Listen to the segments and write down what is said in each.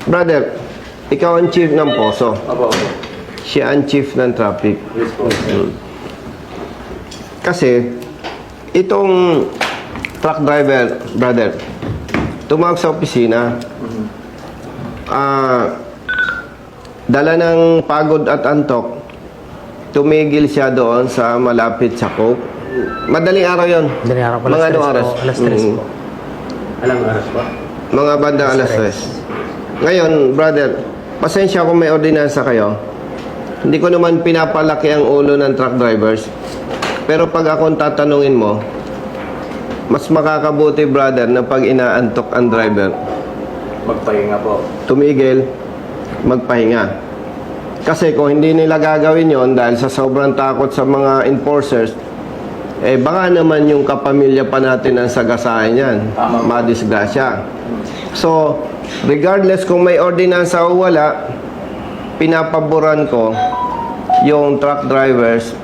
Brother, ikaw ang chief ng poso. Opo. Siya ang chief ng traffic. Yes po. Kasi, itong truck driver, brother, tumawag sa opisina, dala ng pagod at antok, tumigil siya doon sa malapit sa Coke. Madaling araw yon. Madaling araw po, Mga alas anong 3 oras? po, alas 3 po. Alang oras po? Mga bandang alas 3. Ngayon, brother, pasensya kung may ordinansa kayo. Hindi ko naman pinapalaki ang ulo ng truck drivers. Pero pag akong tatanungin mo, mas makakabuti, brother, na pag inaantok ang driver, Magpahinga po. tumigil, magpahinga. Kasi kung hindi nila gagawin yon dahil sa sobrang takot sa mga enforcers, baka naman yung kapamilya pa natin ang sagasaan yan. Tama. Madisgrasya. So, regardless kung may ordinansa o wala, pinapaboran ko yung truck drivers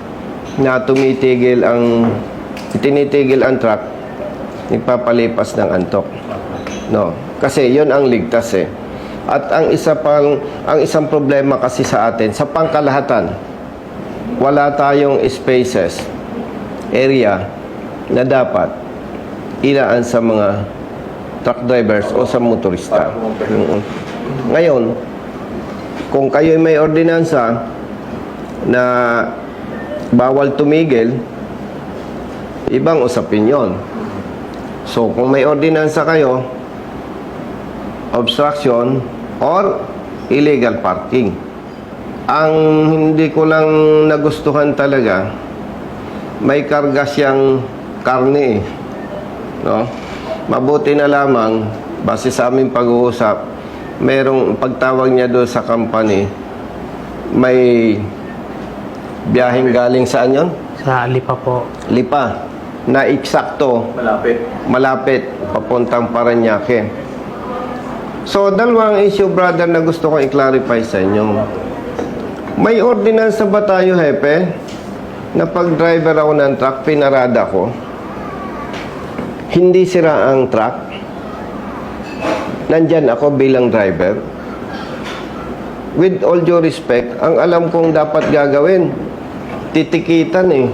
na tinitigil ang truck, nagpapalipas ng antok. No, kasi 'yon ang ligtas eh. At ang isang problema kasi sa atin, sa pangkalahatan, wala tayong spaces, area na dapat ilaan sa mga truck drivers o sa motorista. Ngayon, kung kayo may ordinansa na bawal tumigil, ibang usapin yon. So, kung may ordinansa kayo, obstruction or illegal parking. Ang hindi ko lang nagustuhan talaga, may karga siyang karne eh. No? Mabuti na lamang, base sa aming pag-uusap, merong pagtawag niya doon sa company, may biyaheng galing saan yon? Sa Lipa po. Lipa, na eksakto, malapit, papuntang Parañaque. So, dalawang issue, brother, na gusto kong i-clarify sa inyo. May ordinansa ba tayo, Hepe, na pag driver ako ng truck, pinarada ko, hindi sira ang truck, nandyan ako bilang driver? With all due respect, ang alam kong dapat gagawin, titikitan eh.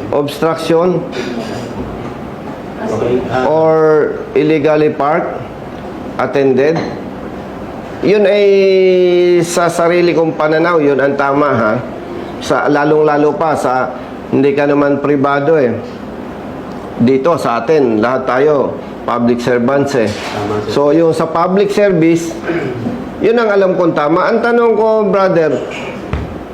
Obstruction Okay. or illegally parked, attended. Yun ay sa sarili kong pananaw, yun ang tama ha. Sa lalong-lalo pa sa hindi ka naman pribado eh. Dito sa atin, lahat tayo public servants eh. So yung sa public service, yun ang alam kong tama. Ang tanong ko, brother,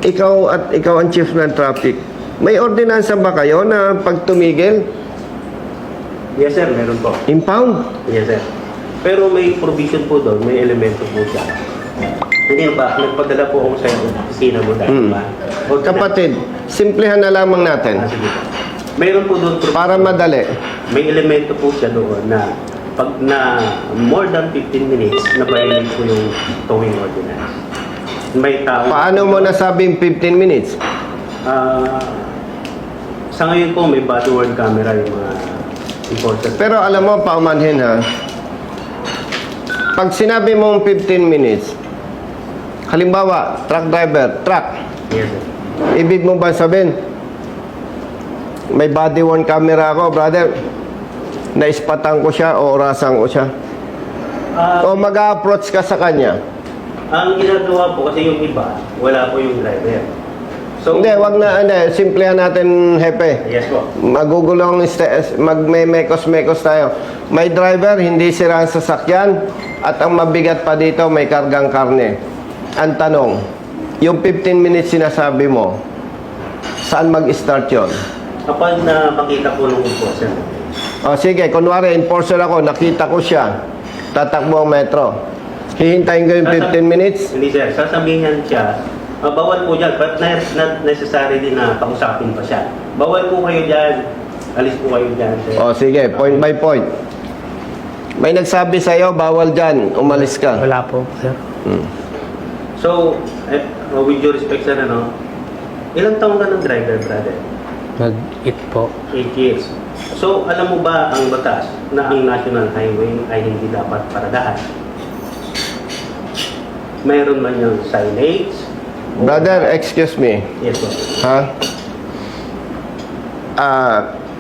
ikaw ang chief ng traffic. May ordinansa ba kayo na pag tumigil, Yes sir, meron po. impound? Yes sir. Pero may provision po doon, may elemento po siya. Hindi ba, nagpadala po ako sa opisina mo dahil ba? Kapatid, simplihan na lamang natin Sige po. Meron po doon, para madali. may elemento po siya doon na pag na more than 15 minutes na violate po yung towing ordinance. May tao. Paano mo nasabing 15 minutes? Sa ngayon po may body worn camera yung mga enforcers. Pero alam mo, paumanhin ha, pag sinabi mong 15 minutes, halimbawa, truck driver, truck, Yes sir. ibig mo ba sabihin, may body worn camera ako, brother, naispatan ko siya o orasan ko siya? O mag-approach ka sa kanya? Ang ginagawa po kasi yung iba, wala po yung driver. So, Hindi, wag na, simplehan natin, Hepe. Yes po. Magugulong, magmekos-mekos tayo. May driver, hindi sira ang sasakyan, at ang mabigat pa dito, may kargang karne. Ang tanong, yung 15 minutes sinasabi mo, saan mag-start yun? Kapag na makita po ng enforcer, O sige, kunwari, enforcer ako, nakita ko siya, tatakbo ang metro. Hihintayin ko yung 15 minutes? hindi sir, sasabihan siya, bawal po dyan, but not necessary din na pausapin pa siya. Bawal po kayo dyan, alis po kayo dyan, sir. O sige, point by point. May nagsabi sa'yo, bawal dyan, umalis ka. Wala po, sir. So, with your respect sir, ilang taong ka ng driver, brother? Mag-eat po. 8 years. So, alam mo ba ang batas na ang National Highway ay hindi dapat paradahan? mayroon man yung signage. Brother, excuse me. Yes po. Ha?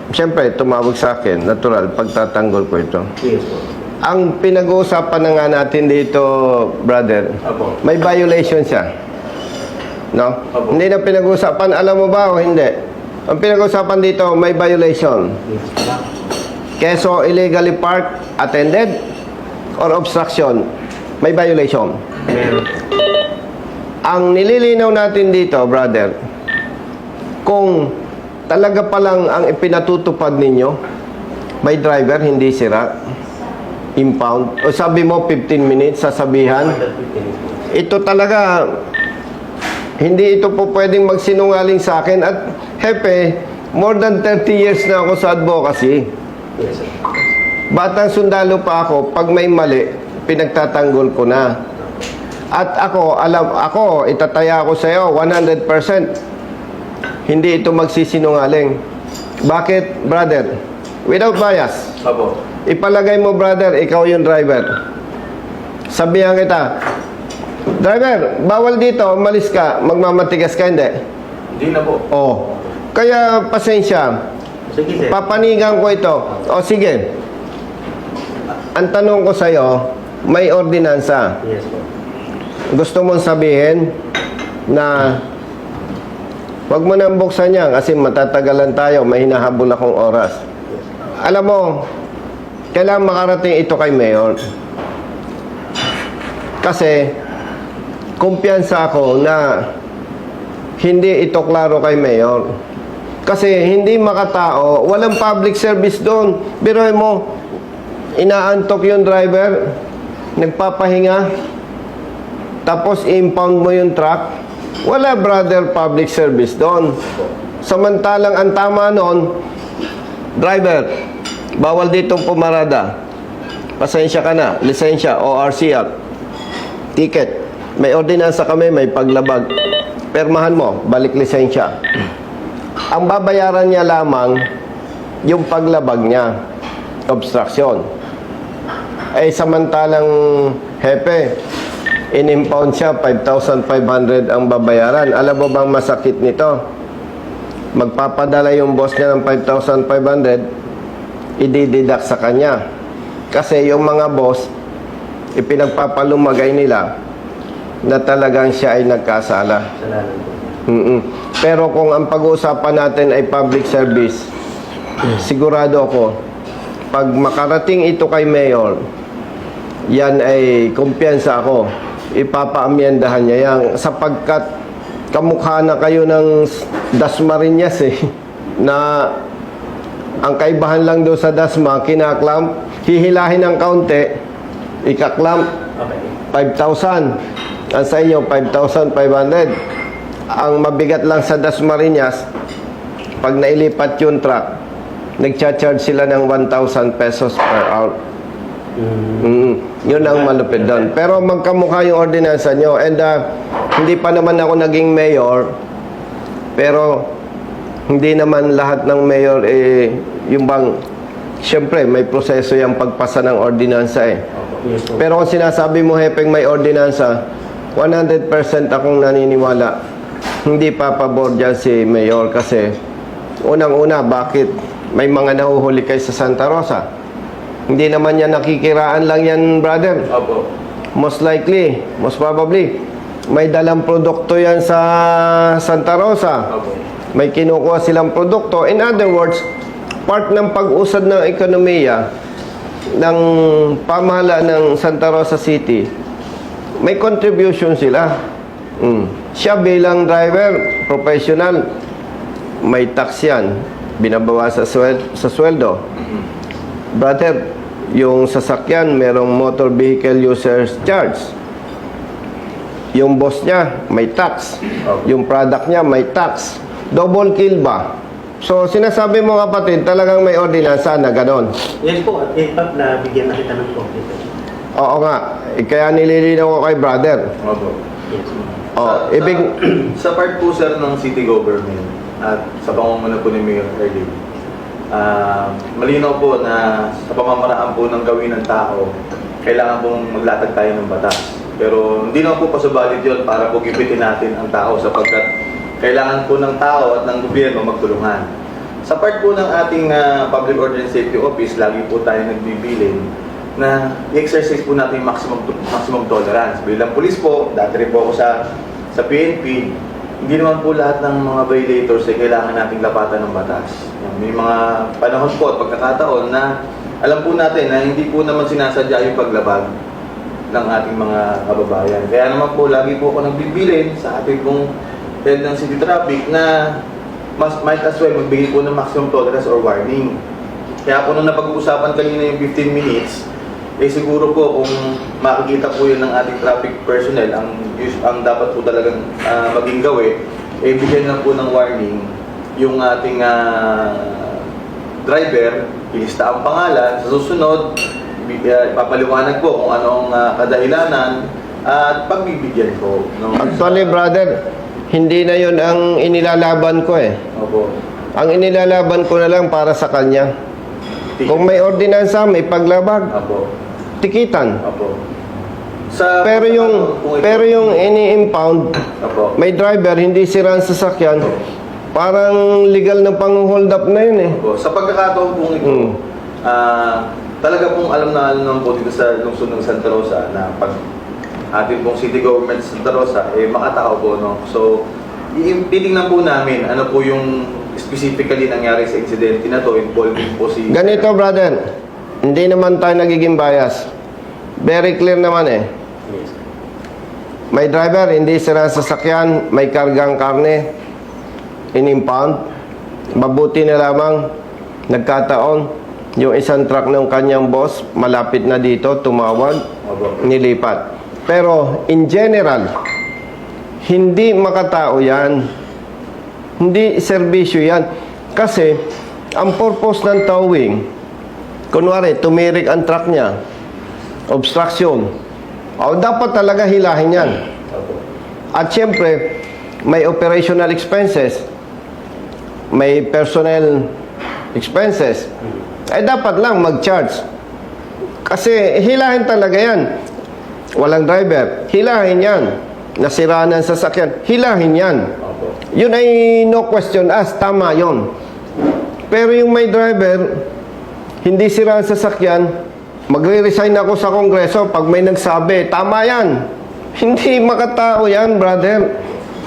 Siyempre, tumawag sa akin. Natural, pagtatanggol ko ito. Yes po. Ang pinag-uusapan na nga natin dito, brother, Opo. may violation siya. No? Opo. Hindi na pinag-uusapan, alam mo ba o hindi? Ang pinag-uusapan dito, may violation. Yes. Keso illegally parked, attended, or obstruction, may violation. Meron. Ang nililinaw natin dito, brother, kung talaga palang ang ipinatutupad ninyo, may driver, hindi sira, impound, o sabi mo 15 minutes, sasabihan, ito talaga, hindi ito po pwedeng magsinungaling sa akin. At hepe, more than 30 years na ako sa advocacy. Yes, sir. Batang sundalo pa ako, pag may mali, pinagtatanggol ko na. At ako, itataya ko sa iyo 100%. Hindi ito magsisinungaling. Bakit, brother? Without bias. Opo. Ipalagay mo, brother, ikaw yung driver. Sabihan kita, driver, bawal dito, umalis ka, magmamatigas ka, hindi? Hindi na po. Oh. Kaya, pasensya, Sige, sir. papanigan ko ito. O, sige. Ang tanong ko sa'yo, may ordinansa. Yes po. Gusto mong sabihin na wag mo nang buksan yan kasi matatagalan tayo, may hinahabol akong oras. Alam mo, kailangan makarating ito kay Mayor. Kasi, kumpiyansa ako na hindi ito klaro kay Mayor. Kasi hindi makatao, walang public service doon. Biruin mo, inaantok yung driver, nagpapahinga, tapos impound mo yung truck. Wala, brother, public service doon. Samantalang ang tama noon, driver, bawal ditong pumarada. Pasensya ka na, lisensya, ORCR, ticket. May ordinansa kami, may paglabag. Permahan mo, balik lisensya. Ang babayaran niya lamang yung paglabag niya, obstruction. Eh, samantalang hepe, in-impound siya, 5,500 ang babayaran. Alam mo bang masakit nito? Magpapadala yung boss niya ng 5,500, i-deduct sa kanya. Kasi yung mga boss, ipinagpapalumagay nila na talagang siya ay nagkasala. Salamat po. Pero kung ang pag-uusapan natin ay public service, sigurado ako, pag makarating ito kay Mayor, yan ay kumpiyansa ako. Ipapaamyendahan niya yan sapagkat kamukha na kayo ng Dasmariñas na ang kaibahan lang doon sa Dasma, kinaklamp, hihilahin ng kaunti, ikaklamp, Okay. 5,000. Ang sa inyo, 5,500. Ang mabigat lang sa Dasmariñas, pag nailipat yung truck, nagcha-charge sila ng 1,000 pesos per hour. Yun ang malupit doon. Pero magkamukha yung ordinansa nyo. And hindi pa naman ako naging mayor, pero hindi naman lahat ng mayor yung bang, siyempre may proseso yung pagpasa ng ordinansa Yes po. Pero kung sinasabi mo, hepeng may ordinansa, 100% akong naniniwala, hindi papabor dyan si mayor kasi unang-una, bakit may mga nahuhuli kay sa Santa Rosa? Hindi naman yan nakikiraan lang yan, brother. Opo. Most likely, most probably, may dalang produkto yan sa Santa Rosa. Opo. May kinukuha silang produkto. In other words, part ng pag-usad ng ekonomiya ng pamahalaan ng Santa Rosa City, may contribution sila. Siya bilang driver, professional, may tax yan. Binabawa sa sweldo. Brother, yung sasakyan, merong motor vehicle users charge. Yung boss niya, may tax. Yung product niya, may tax. Double kill ba? So, sinasabi mo kapatid, talagang may ordinansa na ganon. Yes po. At in fact, nabigyan na kita ng copy. Oo nga. Kaya nililinaw ko kay brother. Opo. Yes po. Sa part po sir ng city government at sa pamumuno po ni Mayor Erling, malinaw po na sa pamamaraan po ng gawin ng tao, kailangan pong maglatag tayo ng batas. Pero hindi naman po pasubalit yun para po gipitin natin ang tao sapagkat kailangan po ng tao at ng gobyerno magtulungan. Sa part po ng ating Public Order and Safety Office, lagi po tayo nagbibilin na i-exercise po natin yung maximum tolerance. Bilang pulis po, dati rin po ako sa PNP, hindi naman po lahat ng mga violators ay kailangan nating lapatan ng batas. May mga panahon po at pagkakataon na alam po natin na hindi po naman sinasadya yung paglabag ng ating mga kababayan. Kaya naman po, lagi po ako nagbibilin sa ating pong head ng city traffic na might as well magbigay po ng maximum tolerance or warning. Kaya po nung napag-uusapan kanina yung 15 minutes, eh siguro po kung makikita po yun ng ating traffic personnel, ang dapat po talagang maging gawin, eh bigyan lang po ng warning yung ating driver, ilista ang pangalan, sa susunod, papaliwanag po kung anong kadahilanan at pagbibigyan po. No? Actually, brother, hindi na yun ang inilalaban ko eh. Opo. Ang inilalaban ko na lang para sa kanya. Kung may ordinansa, may paglabag, Opo. tikitan. Opo. Pero yung ini-impound, Opo. may driver, hindi sira ang sasakyan, parang legal na pang-hold up na yun eh. Opo. Sa pagkakataon pong ito, talaga pong alam naman po dito sa lungsod ng Santa Rosa na pag ating pong city government sa Santa Rosa, eh makatao po, no? So, titingnan po namin ano po yung specifically nangyari sa incident na to, involving po si... Ganito, brother, hindi naman tayo nagiging bias. Very clear naman eh. Yes. May driver, hindi sira ang sasakyan, may kargang karne, in-impound. Mabuti na lamang, nagkataon, yung isang truck ng kanyang boss, malapit na dito, tumawag, Opo. nilipat. Pero, in general, hindi makatao yan. Hindi serbisyo yan. Kasi, ang purpose ng towing, kunwari, tumirik ang truck niya, obstruction, o dapat talaga hilahin yan. Opo. At syempre, may operational expenses, may personnel expenses, ay dapat lang mag-charge. Kasi hilahin talaga yan. Walang driver, hilahin yan. Nasiraan ang sasakyan, hilahin yan. Opo. Yun ay no question asked, tama yun. Pero yung may driver, hindi sira ang sasakyan, magre-resign ako sa kongreso pag may nagsabi, tama yan. Hindi makatao yan, brother.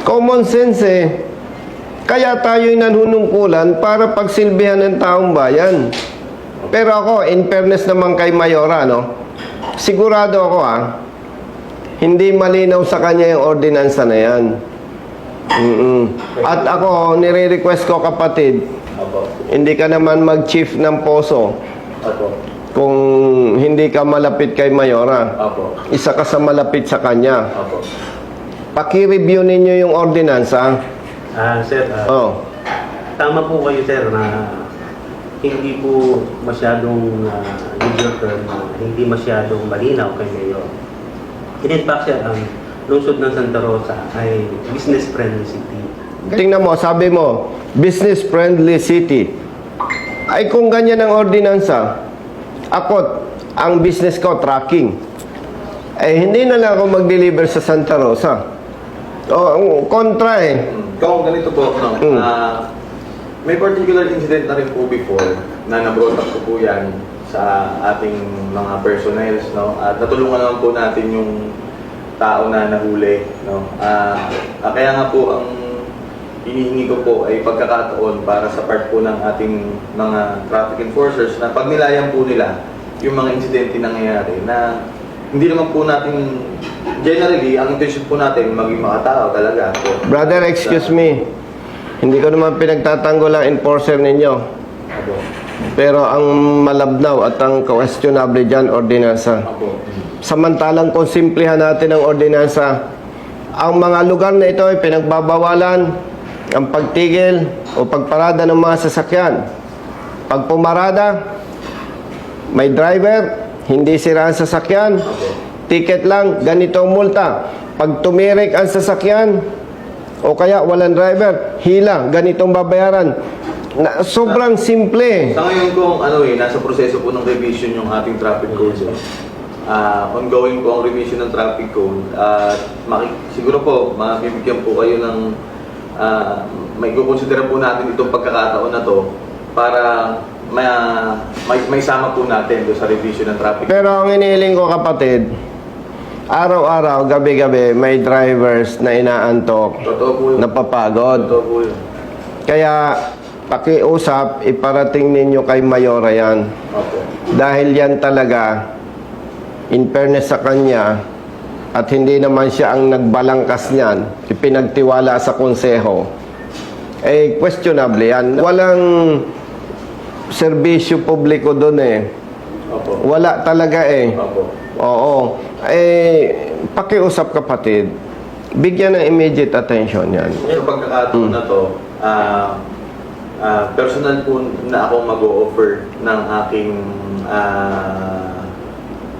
Common sense eh. Kaya tayo'y nanunungkulan para pagsilbihan ng taong bayan. Pero ako, in fairness naman kay Mayora, no? Sigurado ako hindi malinaw sa kanya yung ordinansa na yan. At ako, nire-request ko kapatid, Opo. hindi ka naman mag-chief ng poso Opo. kung hindi ka malapit kay Mayora. Opo. Isa ka sa malapit sa kanya. Opo. Paki-review ninyo yung ordinansa. Sir, Oh. tama po kayo, sir, na hindi po masyadong legal term, hindi masyadong malinaw kay Mayor. In fact, sir, ang lungsod ng Santa Rosa ay business-friendly city. Tingnan mo, sabi mo, business-friendly city. Ay kung ganyan ang ordinansa, ako, ang business ko, tracking. Eh, hindi na lang ako mag-deliver sa Santa Rosa. O, kontra eh. Kung ganito po, no? May particular incident na rin po before na nabrought up ko po yan sa ating mga personnel, no? At natulungan naman po natin yung tao na nahuli, no? Kaya nga po ang hinihingi ko po ay pagkakataon para sa part po ng ating mga traffic enforcers na pag nilayan po nila yung mga insidente nangyayari na hindi naman po natin generally, ang intention po natin maging makatao talaga. So, Brother, excuse me. Hindi ko naman pinagtatanggol ang enforcer ninyo. Apo. Pero ang malabnaw at ang questionable dyan, ordinansa. Apo. Samantalang kung simplihan natin ang ordinansa, ang mga lugar na ito ay pinagbabawalan ang pagtigil o pagparada ng mga sasakyan. Pag pumarada, may driver, hindi sira ang sasakyan, ticket lang, ganito ang multa. Pag tumirik ang sasakyan, o kaya walang driver, hila, ganitong babayaran. Sobrang simple. Sa ngayon kung nasa proseso po ng revision yung ating traffic codes. ongoing po ang revision ng traffic code. Siguro po, mabibigyan po kayo ng may kukonsidera po natin itong pagkakataon na to para may sama po natin doon sa revision ng traffic. Pero ang inihiling ko, kapatid, araw-araw, gabi-gabi, may drivers na inaantok, Totoo po yun. napapagod. Totoo po yun. Kaya, pakiusap, iparating ninyo kay Mayora yan. Opo. Dahil yan talaga, in fairness sa kanya, at hindi naman siya ang nagbalangkas niyan, ipinagtiwala sa konseho, eh, questionable yan. Walang serbisyo publiko doon eh. Opo. Wala talaga eh. Opo. Oo. Eh, pakiusap, kapatid. Bigyan ng immediate attention yan. Sa pagkakataon na to, personal po na ako mag-o-offer ng aking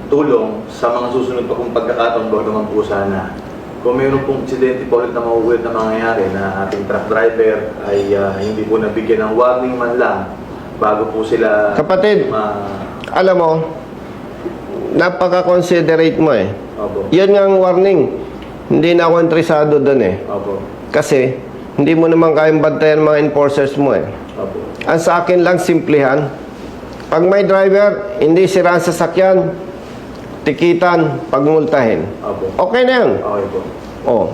tulong sa mga susunod pa kong pagkakataon bago naman po sana. Kung mayroon pong insidente po ulit na mauulit na mangyayari na ating truck driver ay hindi po nabigyan ng warning man lang bago po sila Kapatid, alam mo, napaka-considerate mo eh. Opo. Yan nga ang warning. Hindi na ako interesado doon eh. Opo. Kasi, hindi mo naman kayang bantayan mga enforcers mo eh. Opo. Ang sa akin lang, simplihan. Pag may driver, hindi sira ang sasakyan, tikitan, pagmultahin. Opo. Okay na yan. Okay po. Oh.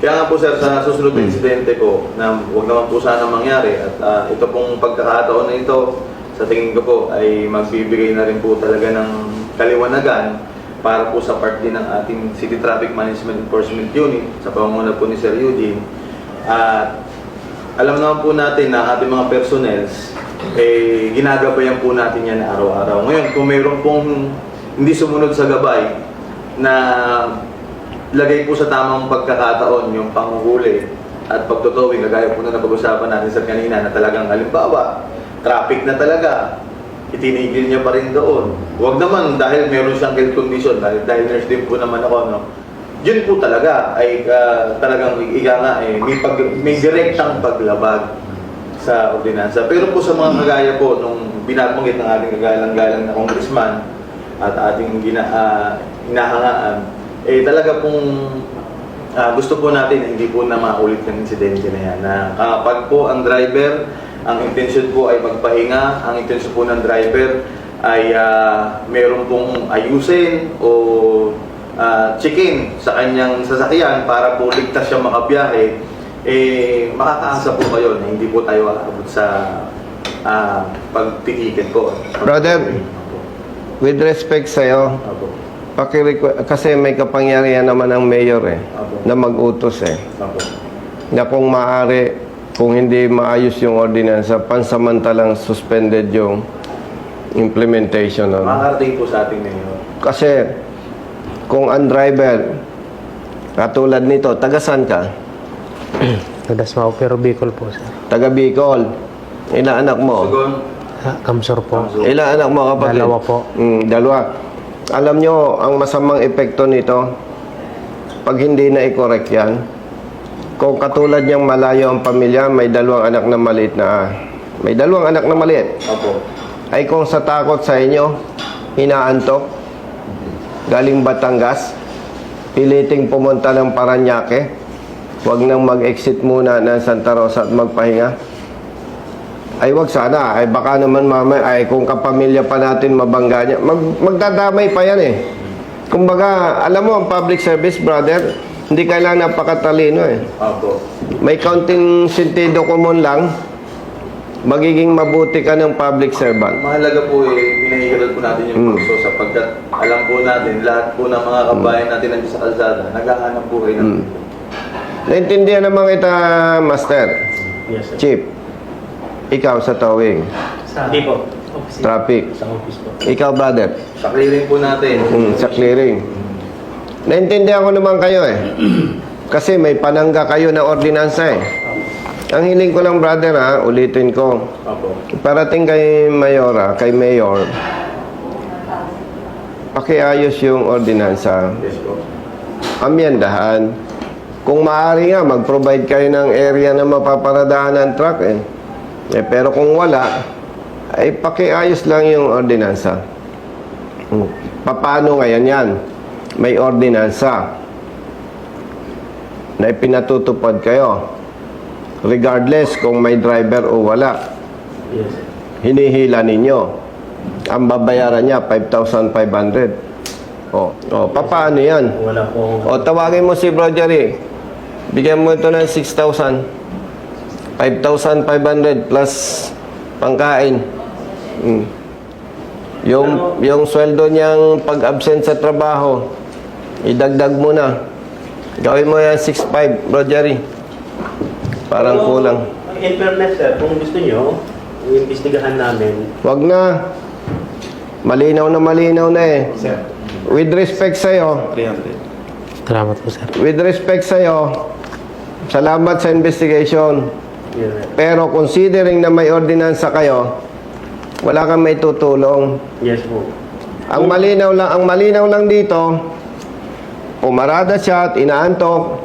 Kaya nga po sir, sa susunod na insidente ko na huwag naman po sana mangyari at ito pong pagkakataon na ito sa tingin ko po ay magbibigay na rin po talaga ng kaliwanagan para po sa part din ng ating City Traffic Management Enforcement Unit sa pamumuno po ni Sir Eugene. At alam naman po natin na ating mga personnels ginagabayan po natin yan araw-araw. Ngayon, kung mayroon pong hindi sumunod sa gabay na lagay po sa tamang pagkakataon yung panghuhuli at pagtutowing, kagaya po na napag-usapan natin sa kanina na talagang halimbawa, traffic na talaga, itinigil niya pa rin doon. Huwag naman dahil meron siyang health condition, dahil nurse din po naman ako, no? Yun po talaga ay talagang may direktang paglabag sa ordinansa. Pero po sa mga kagaya po, nung binabanggit ng ating kagalang-galang na congressman at ating hinahangaan, talaga pong gusto po natin na hindi po na maulit ng insidente na yan. Na kapag po ang driver, ang intensyon po ay magpahinga, ang intensyon po ng driver ay meron pong ayusin o check-in sa kanyang sasakyan para po ligtas siya makabiyahe, makakaasa po kayo na hindi po tayo aabot sa pagtikitin po. Brother, with respect sa'yo, Apo. kasi may kapangyarihan naman ang mayor eh, Apo. na mag-utos eh. Apo. Na kung maaari, kung hindi maayos yung ordinansa, pansamantalang suspended yung implementation nun. Makakarating po sa ating ngayon. Kasi, kung ang driver, katulad nito, taga-san ka? Dasmao pero Bicol po, sir. Taga Bicol. Ilang anak mo? Sugon, Kamsor po. Ilang anak mo, kapatid? Dalawa po. Dalawa. Alam nyo, ang masamang epekto nito, pag hindi na i-correct yan, kung katulad niyang malayo ang pamilya, may dalawang anak na maliit na, may dalawang anak na maliit, Apo. ay kung sa takot sa inyo, inaantok, galing Batangas, piliting pumunta ng Paranaque, huwag nang mag-exit muna ng Santa Rosa at magpahinga. Ay wag sana, ay baka naman mamaya, ay kung kapamilya pa natin mabangga niya, magdadamay pa yan eh. Kumbaga, alam mo, ang public service, brother, hindi kailangan napakatalino eh. Apo. May counting sentido common lang, magiging mabuti ka ng public servant. Mahalaga po pinahihiral po natin yung kurso sapagkat alam po natin, lahat po ng mga kabayan natin nandiyan sa kalsada, naghahanap buhay ng Naintindihan naman kita, Master. Yes, sir. Chief, ikaw sa towing, Hindi po. Office. traffic. Sa office po. Ikaw, brother, Sa clearing po natin. sa clearing. Naintindihan ko naman kayo eh. Kasi may panangga kayo na ordinansa eh. Ang hiling ko lang, brother ha, ulitin ko. Apo. Parating kay Mayora, kay Mayor, pakiayos yung ordinansa. Yes po. Amyandahan. Kung maaari nga, mag-provide kayo ng area na mapaparadahan ng truck eh. Pero kung wala, ay pakiayos lang yung ordinansa. Paano ngayon yan? May ordinansa na ipinatutupad kayo. Regardless kung may driver o wala. Yes, sir. Hinihila ninyo. Ang babayaran niya, 5,500. Paano yan? Wala po. Tawagin mo si Bro Jerry. Bigyan mo ito ng 6,000. 5,500 plus pangkain. Yung sweldo niyang pag-absent sa trabaho, idagdag mo na. Gawin mo yan 6,500, Bro Jerry. Parang kulang. In fairness, sir, kung gusto nyo, iimbestigahan namin. Wag na. Malinaw na eh. Sir, With respect sa'yo, 300. Salamat po, sir. with respect sa'yo, salamat sa investigation. Yes, sir. Pero considering na may ordinansa kayo, wala kang may tutulong. Yes po. Ang malinaw lang dito, pumarada siya at inaantok.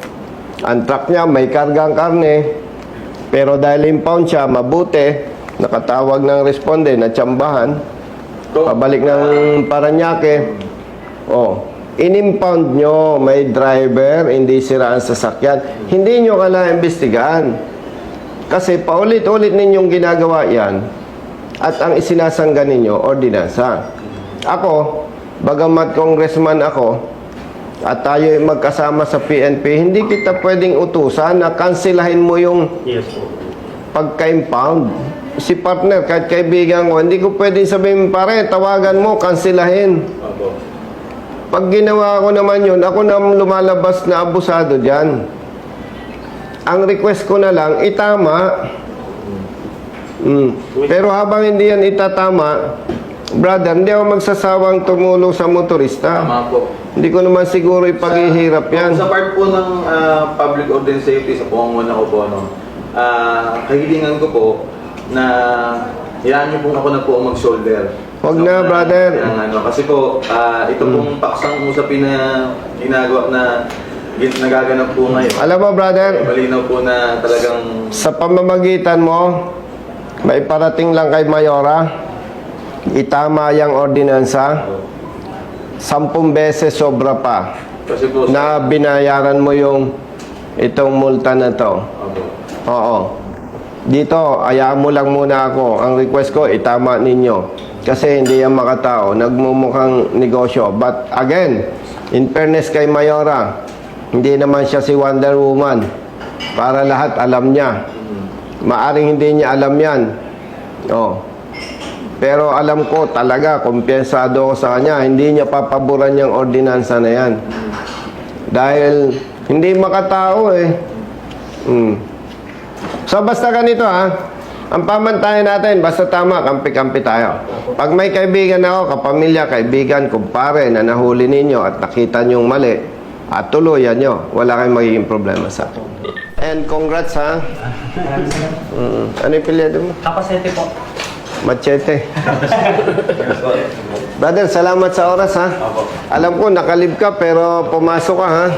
Ang truck niya may kargang karne. Pero dahil impound siya, mabuti, nakatawag ng responde na tsambahan, pabalik ng Paranaque. In-impound nyo, may driver, hindi sira ang sasakyan. Hindi nyo kailangan imbestigahan. Kasi paulit-ulit ninyong ginagawa yan. At ang isinasangga ninyo, ordinansa. Ako, bagamat congressman ako, at tayo magkasama sa PNP, hindi kita pwedeng utusan na kansilahin mo yung Yes po. pagka-impound. Si partner, kahit kaibigan ko, hindi ko pwedeng sabihin, pare, tawagan mo, kansilahin. Opo. Pag ginawa ko naman yun, ako na lumalabas na abusado dyan. Ang request ko na lang, itama. Pero habang hindi yan itatama, brother, hindi ako magsasawang tumulong sa motorista. Tama po. Hindi ko naman siguro ipaghihirap yan. Sa part po ng public order and safety, sa pangunguna ko po, kahilingan ko po na hayaan niyo po ako na po mag-shoulder. Huwag na, brother. Kasi po, ito pong paksang usapin na ginagawa na nagaganap po ngayon. Alam mo, brother, Malinaw po na talagang sa pamamagitan mo, may parating lang kay Mayora, itama yung ordinansa, 10 beses sobra pa kasi po na binayaran mo yung itong multa na to. Opo. Oo. Dito, ayaan mo lang muna ako. Ang request ko, itama ninyo. Kasi hindi yan makatao. Nagmumukhang negosyo. But again, in fairness kay Mayora, hindi naman siya si Wonder Woman. Para lahat alam niya. Maaring hindi niya alam yan. Pero alam ko talaga, kumpiyensado ako sa kanya, hindi niya papaboran yung ordinansa na yan. Dahil hindi makatao eh. So basta ganito ang pamantayan natin, basta tama, kampi-kampi tayo. Pag may kaibigan ako, kapamilya, kaibigan, kumpare na nahuli ninyo at nakita nyong mali, at tuluyan nyo, wala kayong magiging problema sa akin. And congrats Ano yung pilyado mo? Kapasete po. Machete. Brother, salamat sa oras Alam ko nakalib ka pero pumasok ka